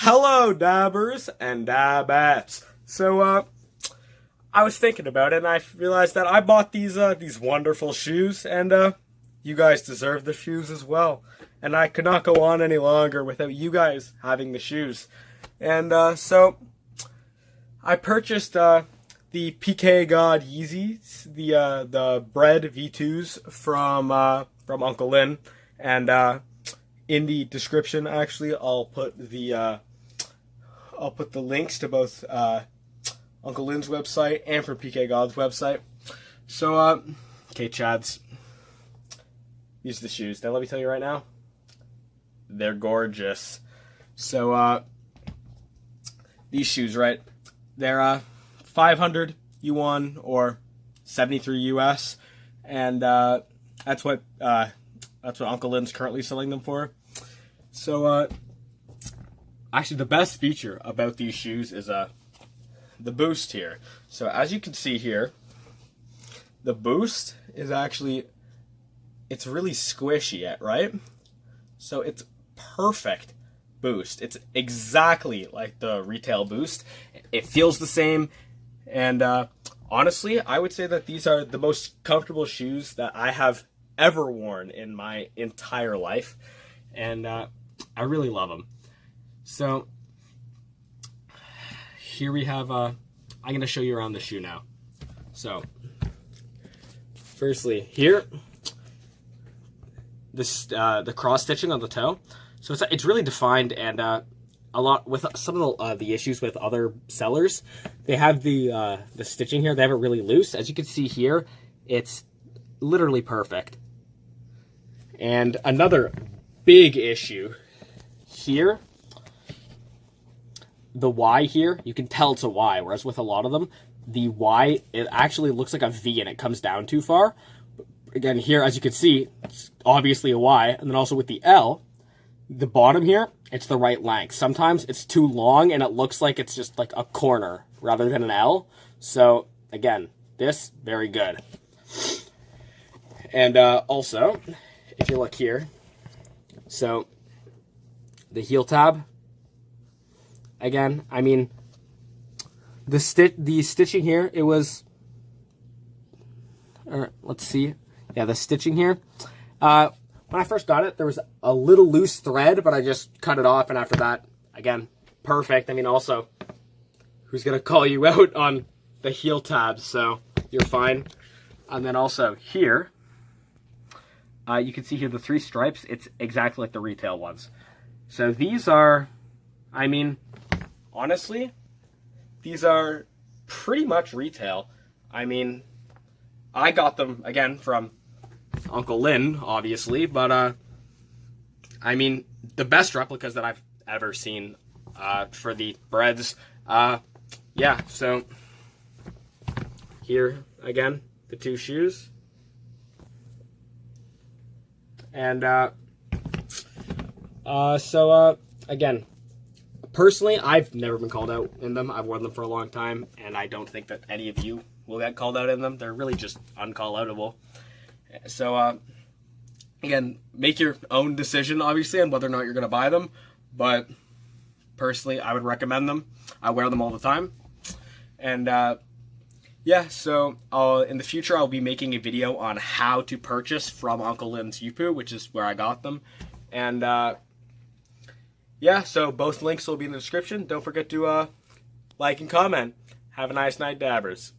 Hello, dabbers and dabbettes. So, I was thinking about it, and I realized that I bought these wonderful shoes, and you guys deserve the shoes as well. And I could not go on any longer without you guys having the shoes. And so I purchased the PK God Yeezys, the Bred V2s from UncleLin, and in the description, actually, I'll put the links to both UncleLin's website and from PK God's website. So, okay, Chads, these are the shoes. Now, let me tell you right now, they're gorgeous. So, these shoes, right? They're 500 yuan or 73 US, and that's what UncleLin's currently selling them for. So, actually, the best feature about these shoes is the boost here. So, as you can see here, the boost is actually, it's really squishy, right? So, it's perfect boost. It's exactly like the retail boost. It feels the same, and honestly, I would say that these are the most comfortable shoes that I have ever worn in my entire life, and I really love them. So here we have I'm going to show you around the shoe now. So firstly, here, this the cross stitching on the toe. So it's really defined, and a lot with some of the issues with other sellers, they have the stitching here. They have it really loose. As you can see here, it's literally perfect. And another big issue here, the Y here, you can tell it's a Y, whereas with a lot of them, the Y, it actually looks like a V and it comes down too far. Again, here, as you can see, it's obviously a Y, and then also with the L, the bottom here, it's the right length. Sometimes it's too long and it looks like it's just like a corner rather than an L. So again, this, very good. And also, if you look here, so the heel tab, again, I mean, the stitching here, it was, let's see, yeah, the stitching here, when I first got it, there was a little loose thread, but I just cut it off, and after that, again, perfect. I mean, also, who's going to call you out on the heel tabs? So you're fine. And then also here, you can see here the 3 stripes. It's exactly like the retail ones. So these are, I mean, honestly, these are pretty much retail. I mean, I got them, again, from UncleLin, obviously, but I mean, the best replicas that I've ever seen for the Breds. Yeah, so here, again, the 2 shoes. And again, personally, I've never been called out in them. I've worn them for a long time, and I don't think that any of you will get called out in them. They're really just uncall-outable. So, again, make your own decision, obviously, on whether or not you're going to buy them. But personally, I would recommend them. I wear them all the time. And, yeah, so in the future, I'll be making a video on how to purchase from UncleLin's Yupu, which is where I got them. And, yeah, so both links will be in the description. Don't forget to like and comment. Have a nice night, dabbers.